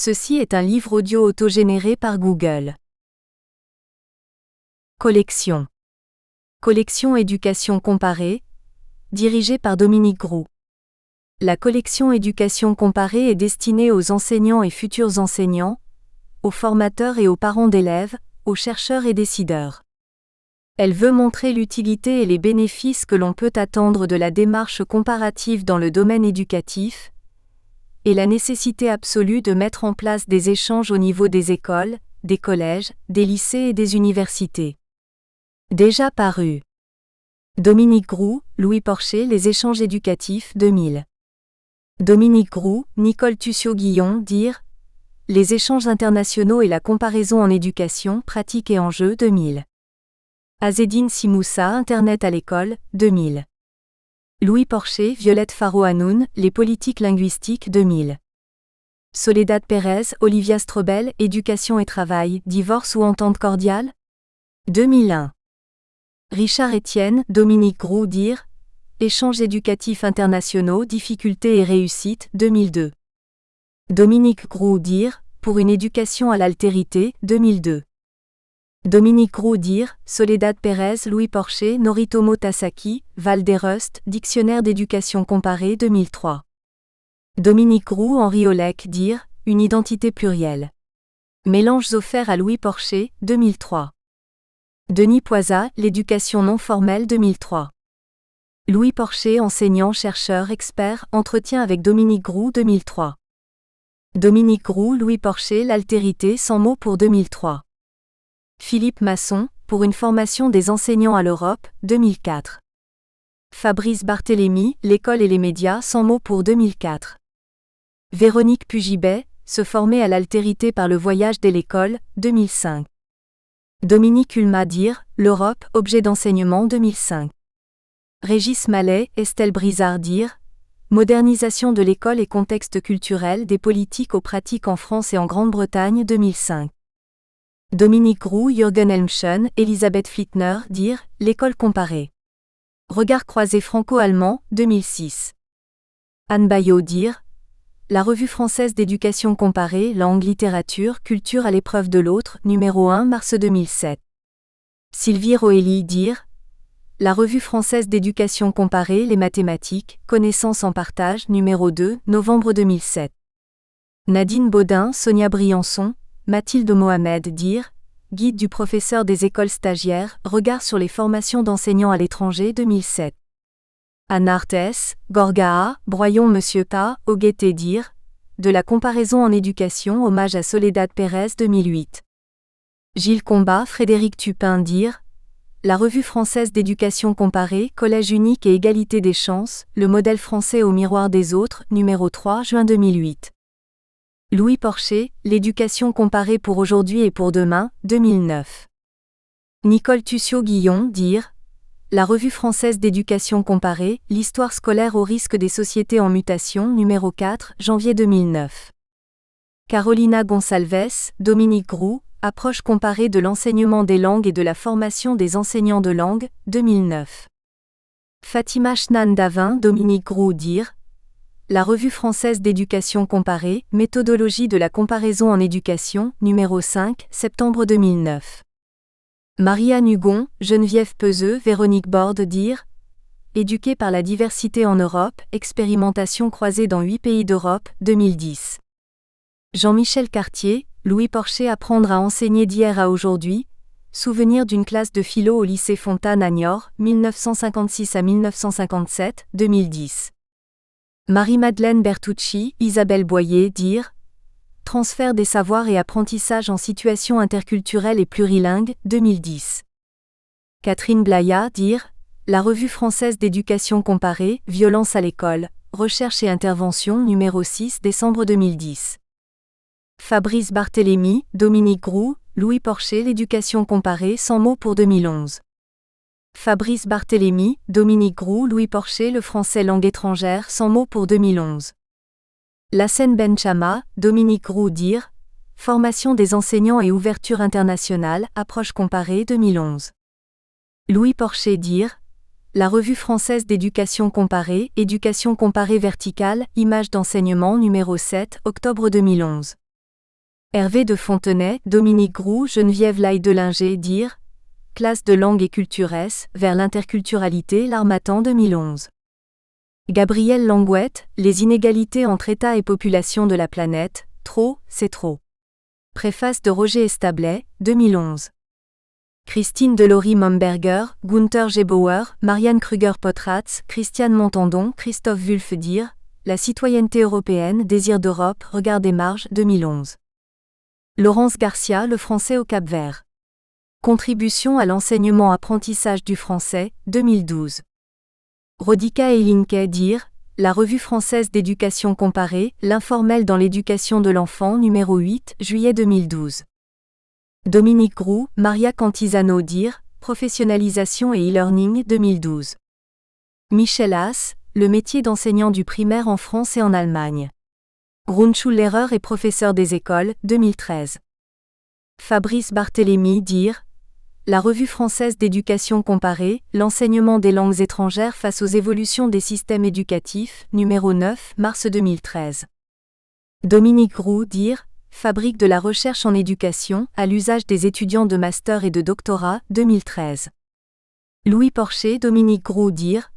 Ceci est un livre audio autogénéré par Google. Collection. Collection Éducation Comparée, dirigée par Dominique Groux. La collection Éducation Comparée est destinée aux enseignants et futurs enseignants, aux formateurs et aux parents d'élèves, aux chercheurs et décideurs. Elle veut montrer l'utilité et les bénéfices que l'on peut attendre de la démarche comparative dans le domaine éducatif, et la nécessité absolue de mettre en place des échanges au niveau des écoles, des collèges, des lycées et des universités. Déjà paru. Dominique Groux, Louis Porcher, Les échanges éducatifs 2000. Dominique Groux, Nicole Tussio-Guillon, dire Les échanges internationaux et la comparaison en éducation, pratique et enjeux 2000. Azzedine Simoussa, Internet à l'école, 2000. Louis Porcher, Violette Faro-Hanoun, Les politiques linguistiques 2000. Soledad Pérez, Olivia Strobel, Éducation et travail, divorce ou entente cordiale 2001. Richard Etienne, Dominique Groux, dire Échanges éducatifs internationaux, difficultés et réussites 2002. Dominique Groux, dire Pour une éducation à l'altérité 2002. Dominique Groux, dire Soledad Pérez, Louis Porcher, Noritomo Tasaki, Val d'Erust, Dictionnaire d'éducation comparée 2003. Dominique Groux, Henri Olek, dire Une identité plurielle. Mélanges offerts à Louis Porcher 2003. Denis Poisa, L'éducation non formelle 2003. Louis Porcher, enseignant, chercheur, expert, entretien avec Dominique Groux 2003. Dominique Groux, Louis Porcher, L'altérité sans mots pour 2003. Philippe Masson, Pour une formation des enseignants à l'Europe, 2004. Fabrice Barthélémy, L'école et les médias sans mots pour 2004. Véronique Pugibet, Se former à l'altérité par le voyage dès l'école, 2005. Dominique Hulma, dire L'Europe, objet d'enseignement 2005. Régis Mallet, Estelle Brizard, dire Modernisation de l'école et contexte culturel des politiques aux pratiques en France et en Grande-Bretagne 2005. Dominique Groux, Jürgen Elmschen, Elisabeth Flittner, dire L'école comparée. Regard croisé franco-allemand 2006. Anne Bayot, dire La Revue française d'éducation comparée, langue, littérature, culture à l'épreuve de l'autre, numéro 1 mars 2007. Sylvie Roelli, dire La Revue française d'éducation comparée, les mathématiques, connaissances en partage, numéro 2, novembre 2007. Nadine Baudin, Sonia Briançon, Mathilde Mohamed, dire Guide du professeur des écoles stagiaires, regard sur les formations d'enseignants à l'étranger 2007. Anna Arthès, Gorgaa, Broyon Monsieur Pa, Ogueté, dire De la comparaison en éducation, hommage à Soledad Pérez 2008. Gilles Combat, Frédéric Tupin, dire La Revue française d'éducation comparée, collège unique et égalité des chances, le modèle français au miroir des autres, numéro 3 juin 2008. Louis Porcher, L'éducation comparée pour aujourd'hui et pour demain, 2009. Nicole Tussio-Guillon, dire La Revue française d'éducation comparée, l'histoire scolaire au risque des sociétés en mutation, numéro 4, janvier 2009. Carolina Gonçalves, Dominique Groux, Approche comparée de l'enseignement des langues et de la formation des enseignants de langue, 2009. Fatima Chnan Davin, Dominique Groux, dire La Revue française d'éducation comparée, méthodologie de la comparaison en éducation, numéro 5, septembre 2009. Marie-Anne Hugon, Geneviève Peseux, Véronique Borde, dire Éduquer par la diversité en Europe, expérimentation croisée dans 8 pays d'Europe, 2010. Jean-Michel Cartier, Louis Porcher, Apprendre à enseigner d'hier à aujourd'hui, souvenir d'une classe de philo au lycée Fontane à Niort, 1956 à 1957, 2010. Marie-Madeleine Bertucci, Isabelle Boyer, dire Transfert des savoirs et apprentissage en situation interculturelle et plurilingue, 2010. Catherine Blaya, dire La Revue française d'éducation comparée, violence à l'école, recherche et intervention, numéro 6, décembre 2010. Fabrice Barthélémy, Dominique Groux, Louis Porcher, L'éducation comparée, sans mots pour 2011. Fabrice Barthélémy, Dominique Groux, Louis Porcher, Le français langue étrangère, sans mots pour 2011. Lassène Benchama, Dominique Groux, dire Formation des enseignants et ouverture internationale, approche comparée 2011. Louis Porcher, dire La Revue française d'éducation comparée, Éducation comparée verticale, images d'enseignement numéro 7, octobre 2011. Hervé de Fontenay, Dominique Groux, Geneviève Laïdelinger dire Classe de langue et culture S, vers l'interculturalité l'Harmattan 2011. Gabrielle Langouette, Les inégalités entre États et populations de la planète, trop, c'est trop. Préface de Roger Establet, 2011. Christine Delory-Momberger, Gunther Gebauer, Marianne Kruger-Potratz, Christiane Montandon, Christophe Wulff dire La citoyenneté européenne, désir d'Europe, regard des marges, 2011. Laurence Garcia, Le français au Cap-Vert. Contribution à l'enseignement-apprentissage du français, 2012. Rodika Elinke dire La Revue française d'éducation comparée, l'informel dans l'éducation de l'enfant, numéro 8, juillet 2012. Dominique Groux, Maria Cantizano dire Professionnalisation et e-learning, 2012. Michel Haas, Le métier d'enseignant du primaire en France et en Allemagne. Grundschullehrer et professeur des écoles, 2013. Fabrice Barthélémy dire La Revue française d'éducation comparée, l'enseignement des langues étrangères face aux évolutions des systèmes éducatifs, numéro 9, mars 2013. Dominique Groux dire Fabrique de la recherche en éducation, à l'usage des étudiants de master et de doctorat, 2013. Louis Porcher, Dominique Groux dire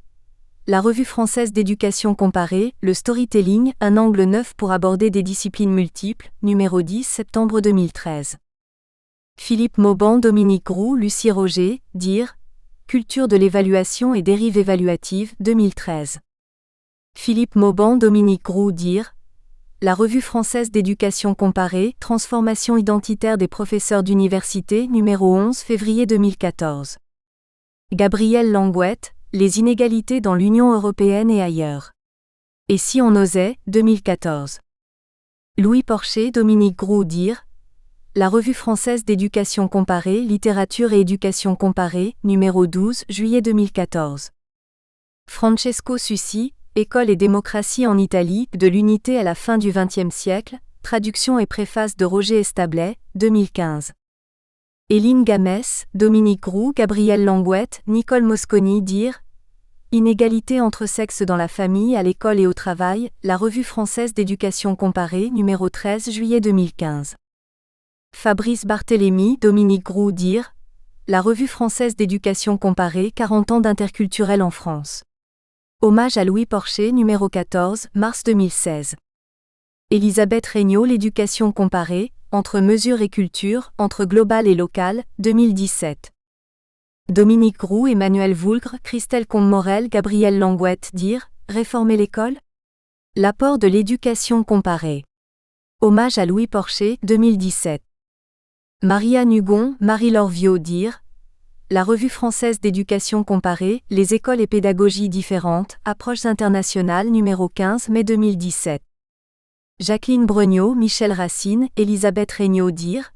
La Revue française d'éducation comparée, le storytelling, un angle neuf pour aborder des disciplines multiples, numéro 10, septembre 2013. Philippe Mauban, Dominique Groux, Lucie Roger, dire Culture de l'évaluation et dérives évaluatives, 2013. Philippe Mauban, Dominique Groux, dire La Revue française d'éducation comparée, transformation identitaire des professeurs d'université, numéro 11, février 2014. Gabrielle Langouette, Les inégalités dans l'Union européenne et ailleurs. Et si on osait, 2014. Louis Porcher, Dominique Groux, dire La Revue française d'éducation comparée, littérature et éducation comparée, numéro 12, juillet 2014. Francesco Sussi, École et démocratie en Italie, de l'unité à la fin du XXe siècle, traduction et préface de Roger Establet, 2015. Hélène Gamès, Dominique Groux, Gabrielle Langouette, Nicole Mosconi dire Inégalité entre sexes dans la famille, à l'école et au travail, la Revue française d'éducation comparée, numéro 13, juillet 2015. Fabrice Barthélémy, Dominique Groux dire La Revue française d'éducation comparée, 40 ans d'interculturel en France. Hommage à Louis Porcher, numéro 14, mars 2016. Elisabeth Regnault, L'éducation comparée, entre mesures et culture, entre global et local, 2017. Dominique Groux, Emmanuel Voulgre, Christelle Combe-Morel, Gabrielle Langouette dire Réformer l'école ? L'apport de l'éducation comparée. Hommage à Louis Porcher, 2017. Marie-Anne Hugon, Marie-Laure Viau dire La Revue française d'éducation comparée, les écoles et pédagogies différentes, approches internationales, numéro 15, mai 2017. Jacqueline Breugnot, Michel Racine, Elisabeth Regnault dire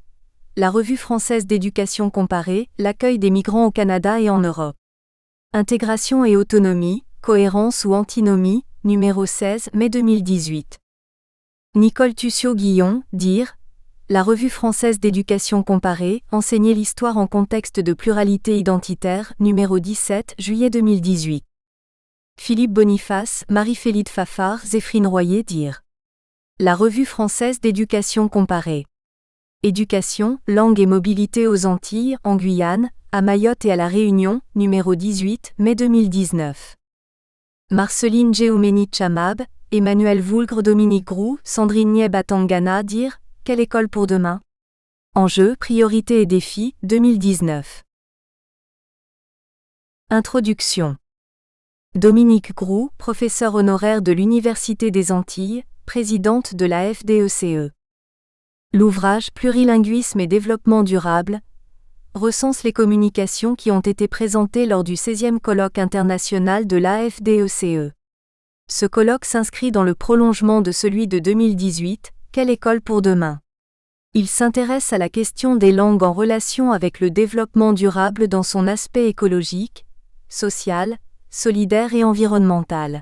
La Revue française d'éducation comparée, l'accueil des migrants au Canada et en Europe. Intégration et autonomie, cohérence ou antinomie, numéro 16, mai 2018. Nicole Tussio-Guillon, dire La Revue française d'éducation comparée, enseigner l'histoire en contexte de pluralité identitaire, numéro 17, juillet 2018. Philippe Boniface, Marie-Félide Fafard, Zéphrine Royer dire La Revue française d'éducation comparée. Éducation, langue et mobilité aux Antilles, en Guyane, à Mayotte et à La Réunion, numéro 18, mai 2019. Marceline Géoménie Chamab, Emmanuel Voulgre, Dominique Groux, Sandrine Nieb-Atangana dire Quelle école pour demain ? Enjeux, priorités et défis, 2019. Introduction. Dominique Groux, professeure honoraire de l'Université des Antilles, présidente de la FDECE. L'ouvrage Plurilinguisme et développement durable recense les communications qui ont été présentées lors du 16e colloque international de l'AFDECE. Ce colloque s'inscrit dans le prolongement de celui de 2018, Quelle école pour demain ? Il s'intéresse à la question des langues en relation avec le développement durable dans son aspect écologique, social, solidaire et environnemental.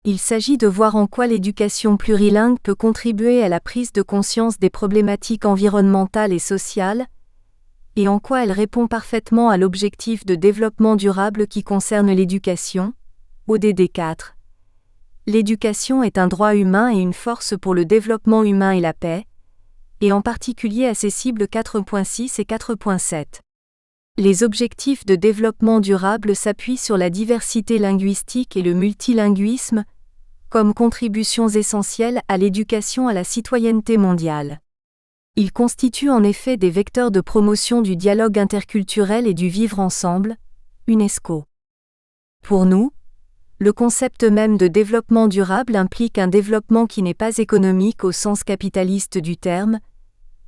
Il s'agit de voir en quoi l'éducation plurilingue peut contribuer à la prise de conscience des problématiques environnementales et sociales, et en quoi elle répond parfaitement à l'objectif de développement durable qui concerne l'éducation, ODD 4. L'éducation est un droit humain et une force pour le développement humain et la paix, et en particulier à ses cibles 4.6 et 4.7. Les objectifs de développement durable s'appuient sur la diversité linguistique et le multilinguisme, comme contributions essentielles à l'éducation à la citoyenneté mondiale. Ils constituent en effet des vecteurs de promotion du dialogue interculturel et du vivre ensemble, UNESCO. Pour nous, le concept même de développement durable implique un développement qui n'est pas économique au sens capitaliste du terme,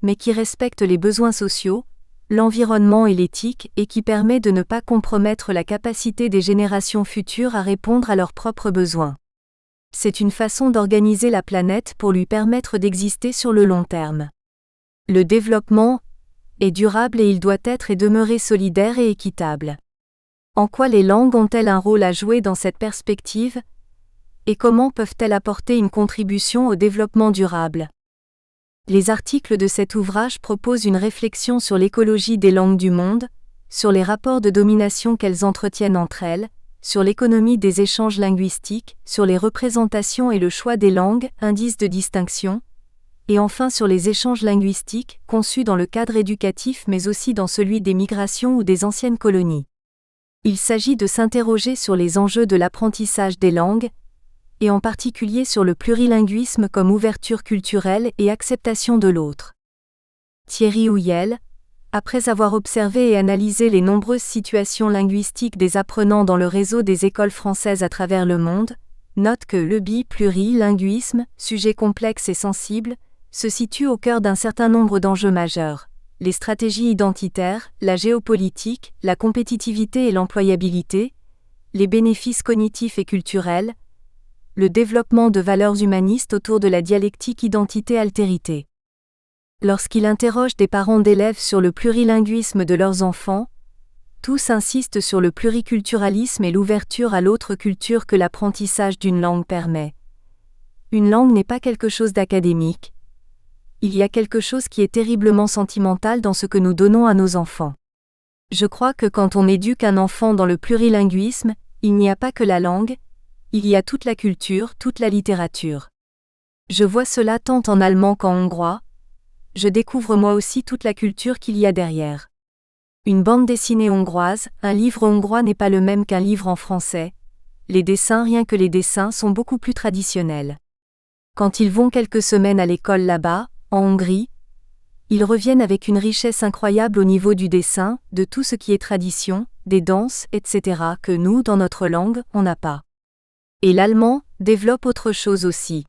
mais qui respecte les besoins sociaux, l'environnement et l'éthique et qui permet de ne pas compromettre la capacité des générations futures à répondre à leurs propres besoins. C'est une façon d'organiser la planète pour lui permettre d'exister sur le long terme. Le développement est durable et il doit être et demeurer solidaire et équitable. En quoi les langues ont-elles un rôle à jouer dans cette perspective ? Et comment peuvent-elles apporter une contribution au développement durable ? Les articles de cet ouvrage proposent une réflexion sur l'écologie des langues du monde, sur les rapports de domination qu'elles entretiennent entre elles, sur l'économie des échanges linguistiques, sur les représentations et le choix des langues, indices de distinction, et enfin sur les échanges linguistiques, conçus dans le cadre éducatif mais aussi dans celui des migrations ou des anciennes colonies. Il s'agit de s'interroger sur les enjeux de l'apprentissage des langues, et en particulier sur le plurilinguisme comme ouverture culturelle et acceptation de l'autre. Thierry Ouyel, après avoir observé et analysé les nombreuses situations linguistiques des apprenants dans le réseau des écoles françaises à travers le monde, note que le plurilinguisme, sujet complexe et sensible, se situe au cœur d'un certain nombre d'enjeux majeurs. Les stratégies identitaires, la géopolitique, la compétitivité et l'employabilité, les bénéfices cognitifs et culturels, le développement de valeurs humanistes autour de la dialectique identité-altérité. Lorsqu'il interroge des parents d'élèves sur le plurilinguisme de leurs enfants, tous insistent sur le pluriculturalisme et l'ouverture à l'autre culture que l'apprentissage d'une langue permet. Une langue n'est pas quelque chose d'académique. Il y a quelque chose qui est terriblement sentimental dans ce que nous donnons à nos enfants. Je crois que quand on éduque un enfant dans le plurilinguisme, il n'y a pas que la langue, il y a toute la culture, toute la littérature. Je vois cela tant en allemand qu'en hongrois. Je découvre moi aussi toute la culture qu'il y a derrière. Une bande dessinée hongroise, un livre hongrois n'est pas le même qu'un livre en français. Les dessins, rien que les dessins, sont beaucoup plus traditionnels. Quand ils vont quelques semaines à l'école là-bas, en Hongrie, ils reviennent avec une richesse incroyable au niveau du dessin, de tout ce qui est tradition, des danses, etc., que nous, dans notre langue, on n'a pas. Et l'allemand développe autre chose aussi.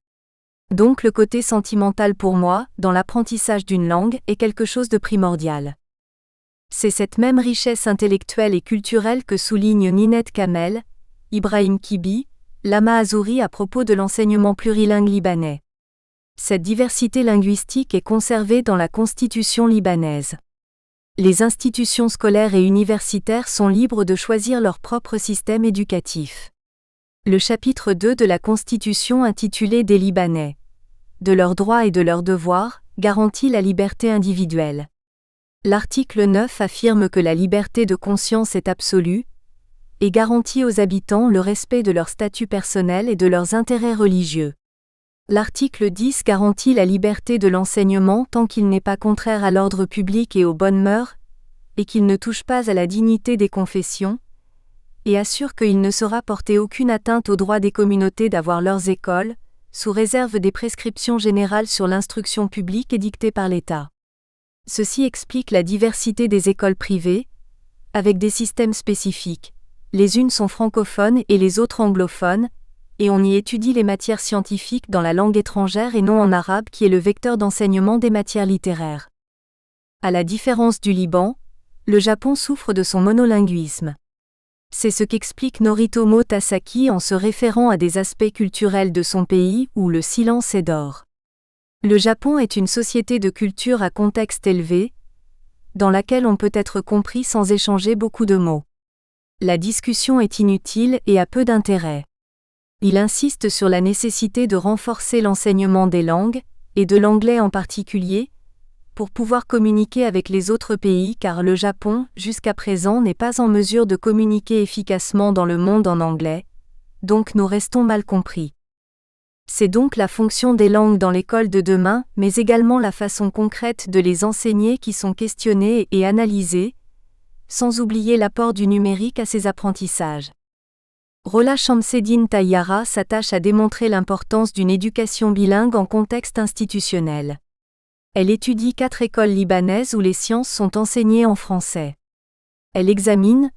Donc le côté sentimental pour moi, dans l'apprentissage d'une langue, est quelque chose de primordial. C'est cette même richesse intellectuelle et culturelle que soulignent Ninette Kamel, Ibrahim Kibi, Lama Azouri à propos de l'enseignement plurilingue libanais. Cette diversité linguistique est conservée dans la constitution libanaise. Les institutions scolaires et universitaires sont libres de choisir leur propre système éducatif. Le chapitre 2 de la Constitution intitulé « Des Libanais. De leurs droits et de leurs devoirs » garantit la liberté individuelle. L'article 9 affirme que la liberté de conscience est absolue et garantit aux habitants le respect de leur statut personnel et de leurs intérêts religieux. L'article 10 garantit la liberté de l'enseignement tant qu'il n'est pas contraire à l'ordre public et aux bonnes mœurs, et qu'il ne touche pas à la dignité des confessions, et assure qu'il ne sera porté aucune atteinte aux droits des communautés d'avoir leurs écoles, sous réserve des prescriptions générales sur l'instruction publique édictées par l'État. Ceci explique la diversité des écoles privées, avec des systèmes spécifiques. Les unes sont francophones et les autres anglophones, et on y étudie les matières scientifiques dans la langue étrangère et non en arabe qui est le vecteur d'enseignement des matières littéraires. À la différence du Liban, le Japon souffre de son monolinguisme. C'est ce qu'explique Noritomo Tasaki en se référant à des aspects culturels de son pays où le silence est d'or. Le Japon est une société de culture à contexte élevé, dans laquelle on peut être compris sans échanger beaucoup de mots. La discussion est inutile et a peu d'intérêt. Il insiste sur la nécessité de renforcer l'enseignement des langues, et de l'anglais en particulier, pour pouvoir communiquer avec les autres pays car le Japon, jusqu'à présent, n'est pas en mesure de communiquer efficacement dans le monde en anglais, donc nous restons mal compris. C'est donc la fonction des langues dans l'école de demain, mais également la façon concrète de les enseigner qui sont questionnées et analysées, sans oublier l'apport du numérique à ces apprentissages. Rola Shamseddine Tayyara s'attache à démontrer l'importance d'une éducation bilingue en contexte institutionnel. Elle étudie 4 écoles libanaises où les sciences sont enseignées en français. Elle examine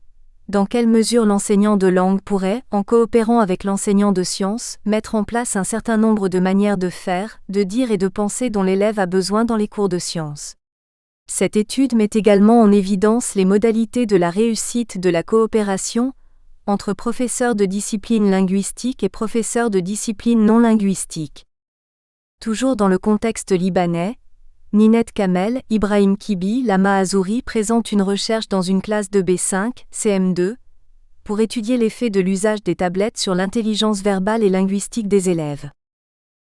dans quelle mesure l'enseignant de langue pourrait, en coopérant avec l'enseignant de sciences, mettre en place un certain nombre de manières de faire, de dire et de penser dont l'élève a besoin dans les cours de sciences. Cette étude met également en évidence les modalités de la réussite de la coopération entre professeurs de disciplines linguistiques et professeurs de disciplines non linguistiques. Toujours dans le contexte libanais, Ninette Kamel, Ibrahim Kibi, Lama Azouri présentent une recherche dans une classe de B5, CM2, pour étudier l'effet de l'usage des tablettes sur l'intelligence verbale et linguistique des élèves.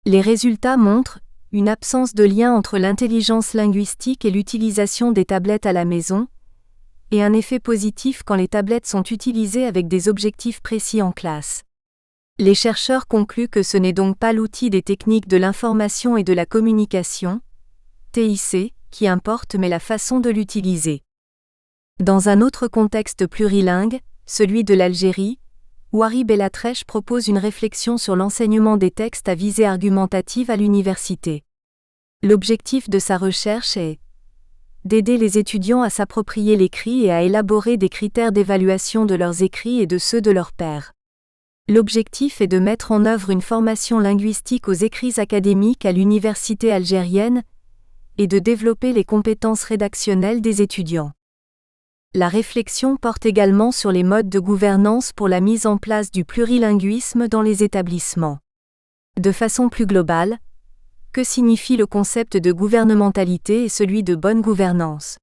Les résultats montrent une absence de lien entre l'intelligence linguistique et l'utilisation des tablettes à la maison, et un effet positif quand les tablettes sont utilisées avec des objectifs précis en classe. Les chercheurs concluent que ce n'est donc pas l'outil des techniques de l'information et de la communication, TIC, qui importe mais la façon de l'utiliser. Dans un autre contexte plurilingue, celui de l'Algérie, Ouari Bellatrèche propose une réflexion sur l'enseignement des textes à visée argumentative à l'université. L'objectif de sa recherche est d'aider les étudiants à s'approprier l'écrit et à élaborer des critères d'évaluation de leurs écrits et de ceux de leurs pairs. L'objectif est de mettre en œuvre une formation linguistique aux écrits académiques à l'université algérienne, et de développer les compétences rédactionnelles des étudiants. La réflexion porte également sur les modes de gouvernance pour la mise en place du plurilinguisme dans les établissements. De façon plus globale, que signifie le concept de gouvernementalité et celui de bonne gouvernance?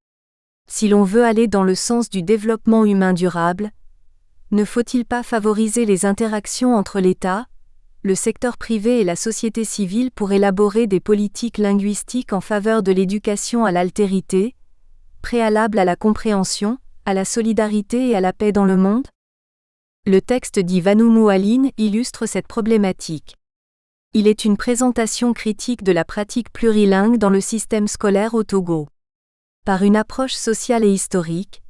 Si l'on veut aller dans le sens du développement humain durable, ne faut-il pas favoriser les interactions entre l'État, le secteur privé et la société civile pour élaborer des politiques linguistiques en faveur de l'éducation à l'altérité, préalable à la compréhension, à la solidarité et à la paix dans le monde? Le texte d'Ivanou Moualine illustre cette problématique. Il est une présentation critique de la pratique plurilingue dans le système scolaire au Togo. Par une approche sociale et historique,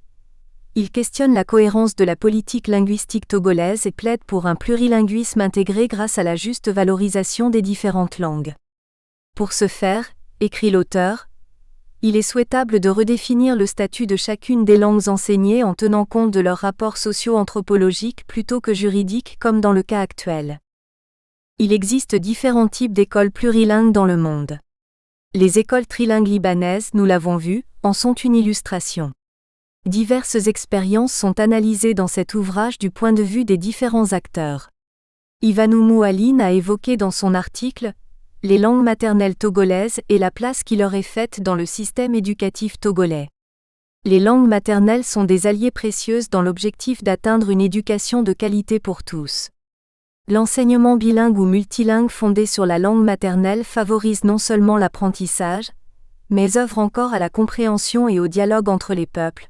il questionne la cohérence de la politique linguistique togolaise et plaide pour un plurilinguisme intégré grâce à la juste valorisation des différentes langues. Pour ce faire, écrit l'auteur, il est souhaitable de redéfinir le statut de chacune des langues enseignées en tenant compte de leurs rapports socio-anthropologiques plutôt que juridiques comme dans le cas actuel. Il existe différents types d'écoles plurilingues dans le monde. Les écoles trilingues libanaises, nous l'avons vu, en sont une illustration. Diverses expériences sont analysées dans cet ouvrage du point de vue des différents acteurs. Ivanou Moualine a évoqué dans son article les langues maternelles togolaises et la place qui leur est faite dans le système éducatif togolais. Les langues maternelles sont des alliées précieuses dans l'objectif d'atteindre une éducation de qualité pour tous. L'enseignement bilingue ou multilingue fondé sur la langue maternelle favorise non seulement l'apprentissage, mais œuvre encore à la compréhension et au dialogue entre les peuples.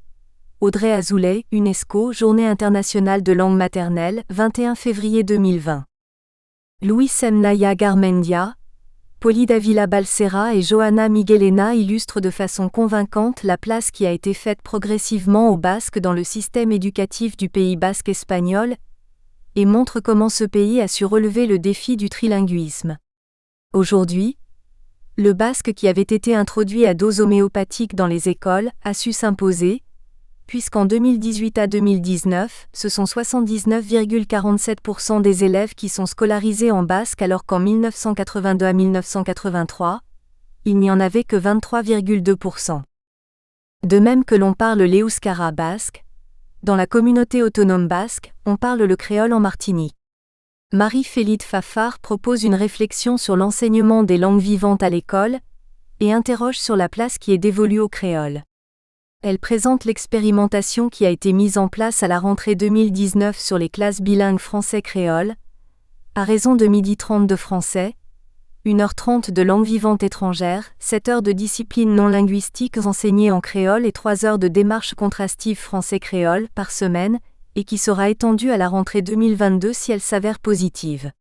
Audrey Azoulay, UNESCO, Journée internationale de langue maternelle, 21 février 2020. Luis Mnaya Garmendia, Poli Davila Balsera et Johanna Miguelena illustrent de façon convaincante la place qui a été faite progressivement aux Basques dans le système éducatif du Pays basque espagnol et montrent comment ce pays a su relever le défi du trilinguisme. Aujourd'hui, le basque qui avait été introduit à dose homéopathique dans les écoles a su s'imposer, puisqu'en 2018 à 2019, ce sont 79,47% des élèves qui sont scolarisés en basque alors qu'en 1982 à 1983, il n'y en avait que 23,2%. De même que l'on parle l'euskara basque, dans la communauté autonome basque, on parle le créole en Martinique. Marie-Félide Fafard propose une réflexion sur l'enseignement des langues vivantes à l'école et interroge sur la place qui est dévolue au créole. Elle présente l'expérimentation qui a été mise en place à la rentrée 2019 sur les classes bilingues français-créole, à raison de 12h30 de français, 1h30 de langue vivante étrangère, 7 heures de disciplines non linguistiques enseignées en créole et 3 heures de démarche contrastive français-créole par semaine, et qui sera étendue à la rentrée 2022 si elle s'avère positive.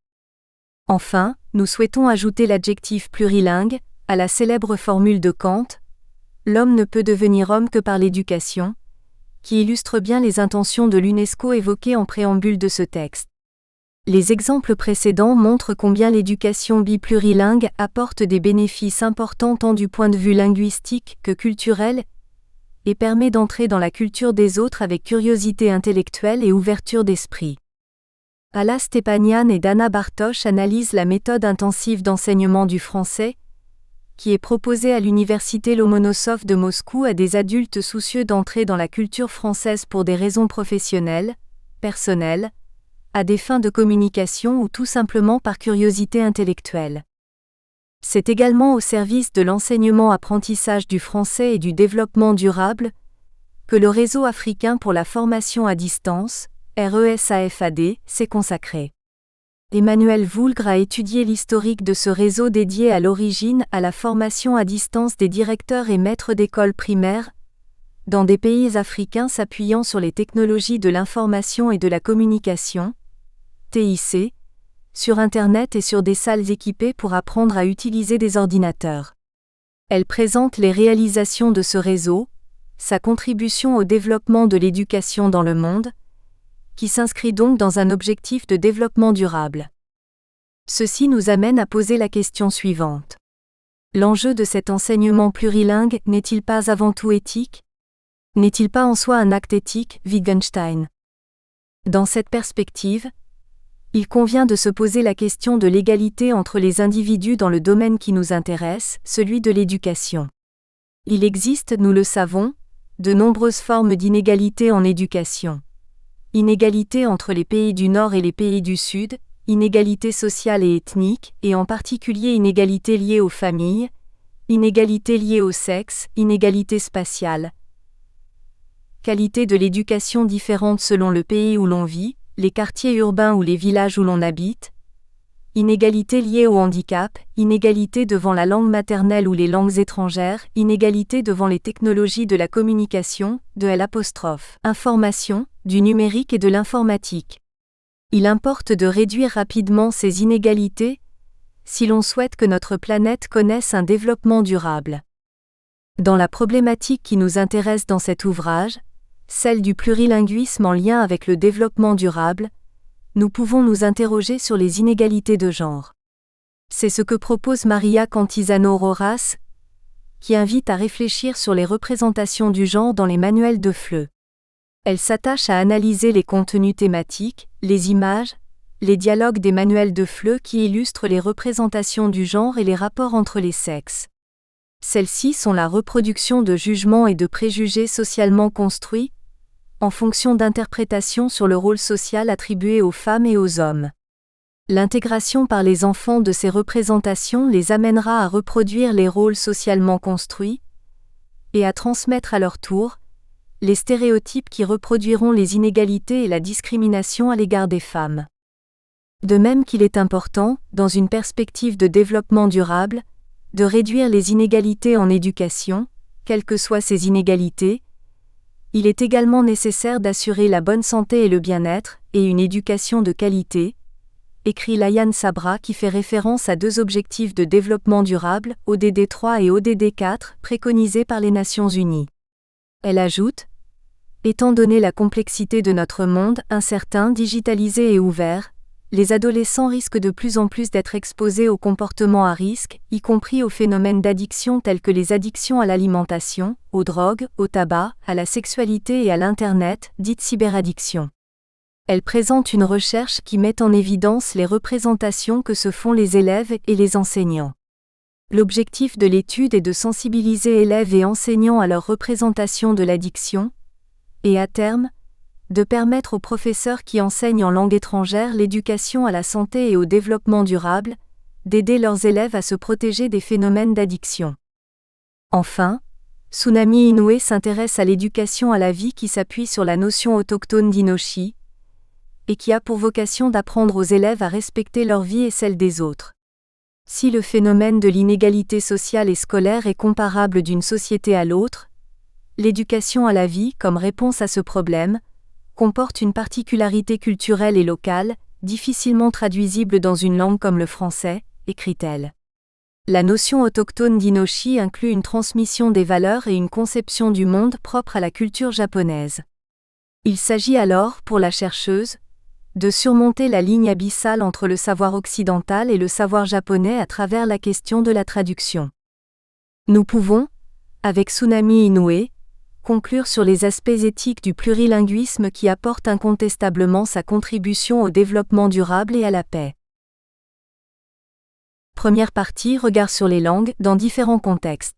Enfin, nous souhaitons ajouter l'adjectif plurilingue, à la célèbre formule de Kant, l'homme ne peut devenir homme que par l'éducation, qui illustre bien les intentions de l'UNESCO évoquées en préambule de ce texte. Les exemples précédents montrent combien l'éducation biplurilingue apporte des bénéfices importants tant du point de vue linguistique que culturel et permet d'entrer dans la culture des autres avec curiosité intellectuelle et ouverture d'esprit. Alla Stepanian et Dana Bartosz analysent la méthode intensive d'enseignement du français, qui est proposée à l'université Lomonosov de Moscou à des adultes soucieux d'entrer dans la culture française pour des raisons professionnelles, personnelles, à des fins de communication ou tout simplement par curiosité intellectuelle. C'est également au service de l'enseignement-apprentissage du français et du développement durable que le Réseau africain pour la formation à distance, RESAFAD, s'est consacré. Emmanuel Voulgre a étudié l'historique de ce réseau dédié à l'origine à la formation à distance des directeurs et maîtres d'école primaires dans des pays africains s'appuyant sur les technologies de l'information et de la communication, TIC, sur Internet et sur des salles équipées pour apprendre à utiliser des ordinateurs. Elle présente les réalisations de ce réseau, sa contribution au développement de l'éducation dans le monde, qui s'inscrit donc dans un objectif de développement durable. Ceci nous amène à poser la question suivante. L'enjeu de cet enseignement plurilingue n'est-il pas avant tout éthique ? N'est-il pas en soi un acte éthique, Wittgenstein ? Dans cette perspective, il convient de se poser la question de l'égalité entre les individus dans le domaine qui nous intéresse, celui de l'éducation. Il existe, nous le savons, de nombreuses formes d'inégalité en éducation. Inégalité entre les pays du Nord et les pays du Sud, inégalité sociale et ethnique, et en particulier inégalité liée aux familles, inégalité liée au sexe, inégalité spatiale. Qualité de l'éducation différente selon le pays où l'on vit, les quartiers urbains ou les villages où l'on habite. Inégalité liée au handicap, inégalité devant la langue maternelle ou les langues étrangères, inégalité devant les technologies de la communication, de l'information, du numérique et de l'informatique. Il importe de réduire rapidement ces inégalités si l'on souhaite que notre planète connaisse un développement durable. Dans la problématique qui nous intéresse dans cet ouvrage, celle du plurilinguisme en lien avec le développement durable, nous pouvons nous interroger sur les inégalités de genre. C'est ce que propose Maria Cantizano-Roras, qui invite à réfléchir sur les représentations du genre dans les manuels de FLE. Elle s'attache à analyser les contenus thématiques, les images, les dialogues des manuels de FLE qui illustrent les représentations du genre et les rapports entre les sexes. Celles-ci sont la reproduction de jugements et de préjugés socialement construits, en fonction d'interprétations sur le rôle social attribué aux femmes et aux hommes. L'intégration par les enfants de ces représentations les amènera à reproduire les rôles socialement construits et à transmettre à leur tour les stéréotypes qui reproduiront les inégalités et la discrimination à l'égard des femmes. De même qu'il est important, dans une perspective de développement durable, de réduire les inégalités en éducation, quelles que soient ces inégalités, il est également nécessaire d'assurer la bonne santé et le bien-être, et une éducation de qualité, écrit Layan Sabra qui fait référence à deux objectifs de développement durable, ODD 3 et ODD 4, préconisés par les Nations Unies. Elle ajoute : étant donné la complexité de notre monde, incertain, digitalisé et ouvert, les adolescents risquent de plus en plus d'être exposés aux comportements à risque, y compris aux phénomènes d'addiction tels que les addictions à l'alimentation, aux drogues, au tabac, à la sexualité et à l'Internet, dites cyberaddiction. Elle présente une recherche qui met en évidence les représentations que se font les élèves et les enseignants. L'objectif de l'étude est de sensibiliser élèves et enseignants à leur représentation de l'addiction, et à terme, de permettre aux professeurs qui enseignent en langue étrangère l'éducation à la santé et au développement durable, d'aider leurs élèves à se protéger des phénomènes d'addiction. Enfin, Tsunami Inoue s'intéresse à l'éducation à la vie qui s'appuie sur la notion autochtone d'Inoshi, et qui a pour vocation d'apprendre aux élèves à respecter leur vie et celle des autres. Si le phénomène de l'inégalité sociale et scolaire est comparable d'une société à l'autre, l'éducation à la vie, comme réponse à ce problème, comporte une particularité culturelle et locale, difficilement traduisible dans une langue comme le français, écrit-elle. La notion autochtone d'Inoshi inclut une transmission des valeurs et une conception du monde propre à la culture japonaise. Il s'agit alors, pour la chercheuse, de surmonter la ligne abyssale entre le savoir occidental et le savoir japonais à travers la question de la traduction. Nous pouvons, avec Tsunami Inoue, conclure sur les aspects éthiques du plurilinguisme qui apporte incontestablement sa contribution au développement durable et à la paix. Première partie, regard sur les langues dans différents contextes.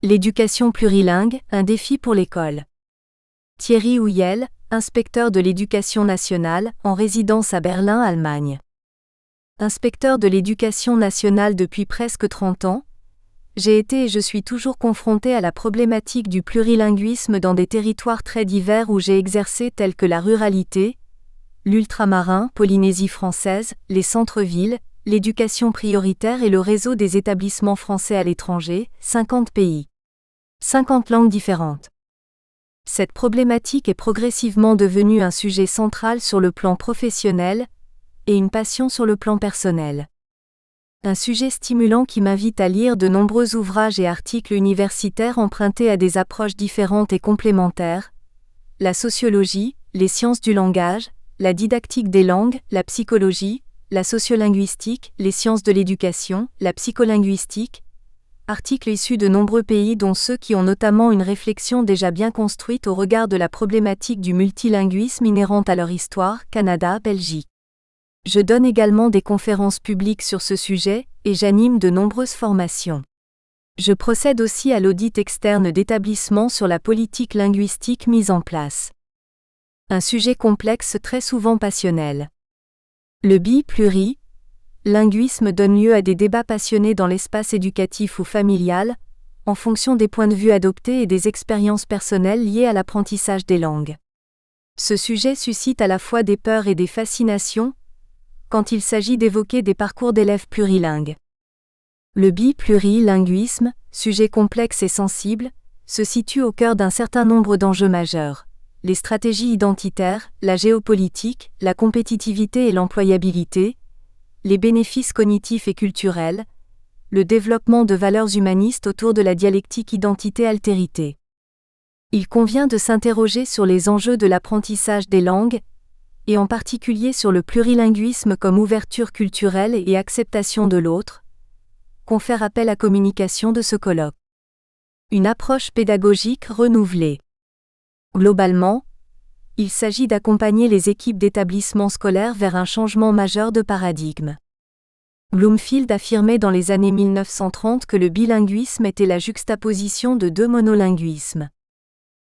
L'éducation plurilingue, un défi pour l'école. Thierry Houyel, inspecteur de l'éducation nationale, en résidence à Berlin, Allemagne. Inspecteur de l'éducation nationale depuis presque 30 ans, j'ai été et je suis toujours confronté à la problématique du plurilinguisme dans des territoires très divers où j'ai exercé tels que la ruralité, l'ultramarin, Polynésie française, les centres-villes, l'éducation prioritaire et le réseau des établissements français à l'étranger, 50 pays. 50 langues différentes. Cette problématique est progressivement devenue un sujet central sur le plan professionnel et une passion sur le plan personnel. Un sujet stimulant qui m'invite à lire de nombreux ouvrages et articles universitaires empruntés à des approches différentes et complémentaires, la sociologie, les sciences du langage, la didactique des langues, la psychologie, la sociolinguistique, les sciences de l'éducation, la psycholinguistique, articles issus de nombreux pays dont ceux qui ont notamment une réflexion déjà bien construite au regard de la problématique du multilinguisme inhérente à leur histoire, Canada, Belgique. Je donne également des conférences publiques sur ce sujet, et j'anime de nombreuses formations. Je procède aussi à l'audit externe d'établissements sur la politique linguistique mise en place. Un sujet complexe très souvent passionnel. Le bi-pluri-linguisme donne lieu à des débats passionnés dans l'espace éducatif ou familial, en fonction des points de vue adoptés et des expériences personnelles liées à l'apprentissage des langues. Ce sujet suscite à la fois des peurs et des fascinations, quand il s'agit d'évoquer des parcours d'élèves plurilingues. Le bi-plurilinguisme, sujet complexe et sensible, se situe au cœur d'un certain nombre d'enjeux majeurs. Les stratégies identitaires, la géopolitique, la compétitivité et l'employabilité, les bénéfices cognitifs et culturels, le développement de valeurs humanistes autour de la dialectique identité-altérité. Il convient de s'interroger sur les enjeux de l'apprentissage des langues, et en particulier sur le plurilinguisme comme ouverture culturelle et acceptation de l'autre, confère appel à communication de ce colloque. Une approche pédagogique renouvelée. Globalement, il s'agit d'accompagner les équipes d'établissements scolaires vers un changement majeur de paradigme. Bloomfield affirmait dans les années 1930 que le bilinguisme était la juxtaposition de deux monolinguismes.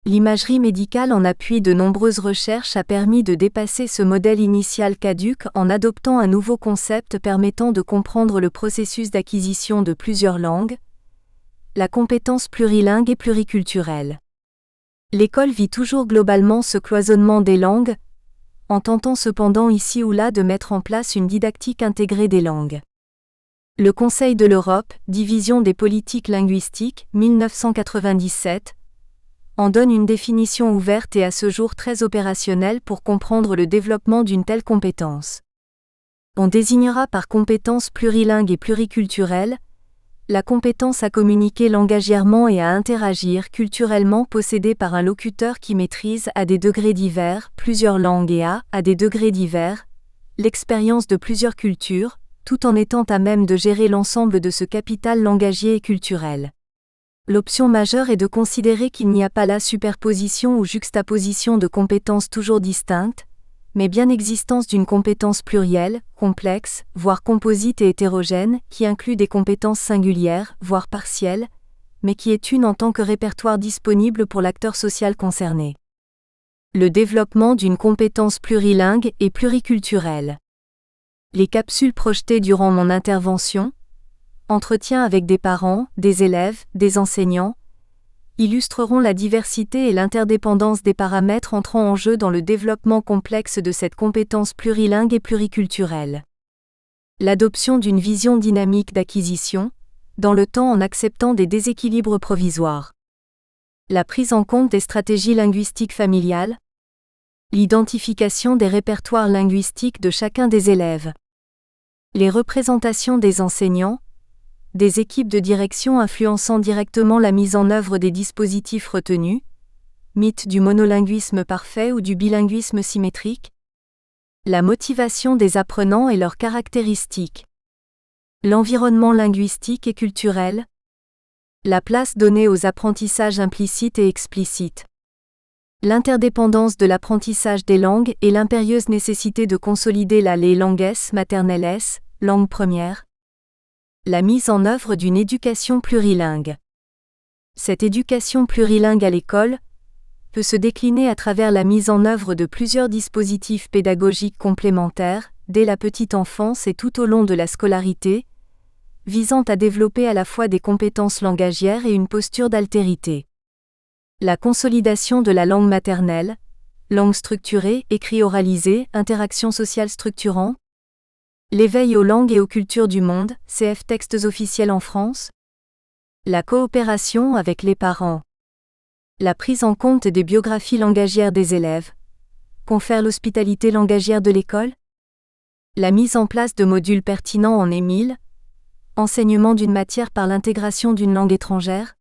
L'imagerie médicale en appui de nombreuses recherches a permis de dépasser ce modèle initial caduc en adoptant un nouveau concept permettant de comprendre le processus d'acquisition de plusieurs langues, la compétence plurilingue et pluriculturelle. L'école vit toujours globalement ce cloisonnement des langues, en tentant cependant ici ou là de mettre en place une didactique intégrée des langues. Le Conseil de l'Europe, Division des politiques linguistiques, 1997, en donne une définition ouverte et à ce jour très opérationnelle pour comprendre le développement d'une telle compétence. On désignera par compétence plurilingue et pluriculturelle la compétence à communiquer langagièrement et à interagir culturellement possédée par un locuteur qui maîtrise à des degrés divers plusieurs langues et à des degrés divers, l'expérience de plusieurs cultures, tout en étant à même de gérer l'ensemble de ce capital langagier et culturel. L'option majeure est de considérer qu'il n'y a pas là superposition ou juxtaposition de compétences toujours distinctes, mais bien existence d'une compétence plurielle, complexe, voire composite et hétérogène, qui inclut des compétences singulières, voire partielles, mais qui est une en tant que répertoire disponible pour l'acteur social concerné. Le développement d'une compétence plurilingue et pluriculturelle. Les capsules projetées durant mon intervention, entretien avec des parents, des élèves, des enseignants, illustreront la diversité et l'interdépendance des paramètres entrant en jeu dans le développement complexe de cette compétence plurilingue et pluriculturelle. L'adoption d'une vision dynamique d'acquisition, dans le temps en acceptant des déséquilibres provisoires. La prise en compte des stratégies linguistiques familiales. L'identification des répertoires linguistiques de chacun des élèves. Les représentations des enseignants, des équipes de direction influençant directement la mise en œuvre des dispositifs retenus, mythe du monolinguisme parfait ou du bilinguisme symétrique. La motivation des apprenants et leurs caractéristiques. L'environnement linguistique et culturel. La place donnée aux apprentissages implicites et explicites. L'interdépendance de l'apprentissage des langues et l'impérieuse nécessité de consolider les langues maternelles, langue première. La mise en œuvre d'une éducation plurilingue. Cette éducation plurilingue à l'école peut se décliner à travers la mise en œuvre de plusieurs dispositifs pédagogiques complémentaires, dès la petite enfance et tout au long de la scolarité, visant à développer à la fois des compétences langagières et une posture d'altérité. La consolidation de la langue maternelle, langue structurée, écrit oralisé, interaction sociale structurante. L'éveil aux langues et aux cultures du monde, CF textes officiels en France. La coopération avec les parents. La prise en compte des biographies langagières des élèves. Confère l'hospitalité langagière de l'école. La mise en place de modules pertinents en EMIL. Enseignement d'une matière par l'intégration d'une langue étrangère.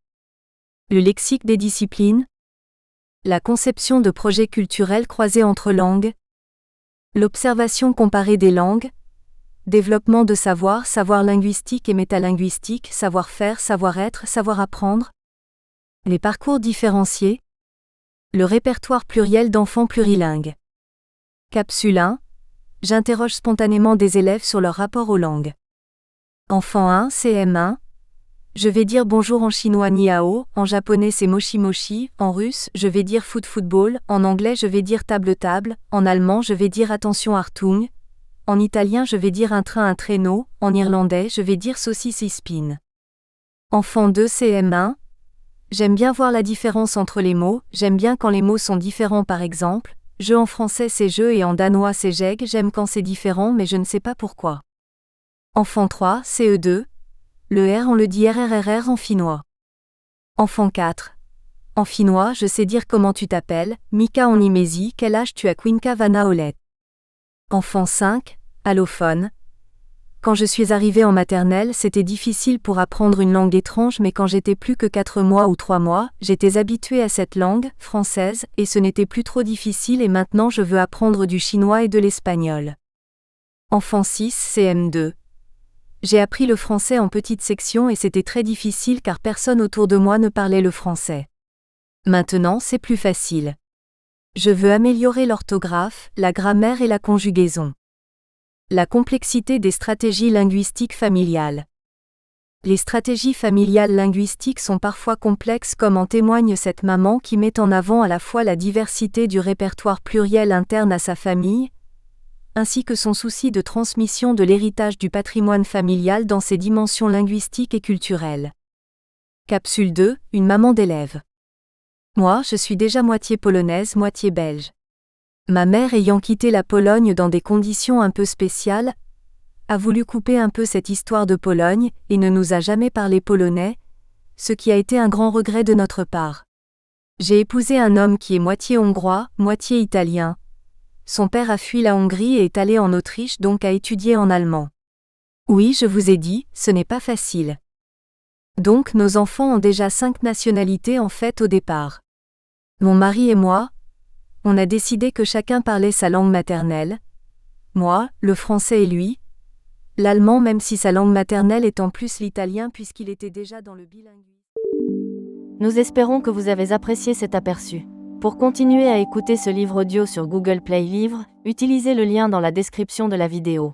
Le lexique des disciplines. La conception de projets culturels croisés entre langues. L'observation comparée des langues. Développement de savoir linguistique et métalinguistique, savoir-faire, savoir-être, savoir-apprendre. Les parcours différenciés. Le répertoire pluriel d'enfants plurilingues. Capsule 1. J'interroge spontanément des élèves sur leur rapport aux langues. Enfant 1, CM1. Je vais dire bonjour en chinois ni hao, en japonais c'est moshi moshi, en russe je vais dire football, en anglais je vais dire table, en allemand je vais dire attention Artung, en italien je vais dire un train un traîneau, en irlandais je vais dire saucisse et spin. Enfant 2 CM1. J'aime bien voir la différence entre les mots, j'aime bien quand les mots sont différents par exemple, je en français c'est je et en danois c'est jeg, j'aime quand c'est différent mais je ne sais pas pourquoi. Enfant 3 CE2. Le R on le dit RRRR en finnois. Enfant 4. En finnois je sais dire comment tu t'appelles, Mika en imési, quel âge tu as Quinka Vana Olet. Enfant 5. Allophone. Quand je suis arrivée en maternelle c'était difficile pour apprendre une langue étrange mais quand j'étais plus que 4 mois ou 3 mois, j'étais habituée à cette langue, française, et ce n'était plus trop difficile et maintenant je veux apprendre du chinois et de l'espagnol. Enfant 6 CM2. J'ai appris le français en petite section et c'était très difficile car personne autour de moi ne parlait le français. Maintenant c'est plus facile. Je veux améliorer l'orthographe, la grammaire et la conjugaison. La complexité des stratégies linguistiques familiales. Les stratégies familiales linguistiques sont parfois complexes comme en témoigne cette maman qui met en avant à la fois la diversité du répertoire pluriel interne à sa famille, ainsi que son souci de transmission de l'héritage du patrimoine familial dans ses dimensions linguistiques et culturelles. Capsule 2, une maman d'élève. Moi, je suis déjà moitié polonaise, moitié belge. Ma mère ayant quitté la Pologne dans des conditions un peu spéciales, a voulu couper un peu cette histoire de Pologne et ne nous a jamais parlé polonais, ce qui a été un grand regret de notre part. J'ai épousé un homme qui est moitié hongrois, moitié italien. Son père a fui la Hongrie et est allé en Autriche donc a étudié en allemand. Oui, je vous ai dit, ce n'est pas facile. Donc nos enfants ont déjà 5 nationalités en fait au départ. Mon mari et moi, on a décidé que chacun parlait sa langue maternelle. Moi, le français et lui, l'allemand même si sa langue maternelle est en plus l'italien puisqu'il était déjà dans le bilinguisme. Nous espérons que vous avez apprécié cet aperçu. Pour continuer à écouter ce livre audio sur Google Play Livres, utilisez le lien dans la description de la vidéo.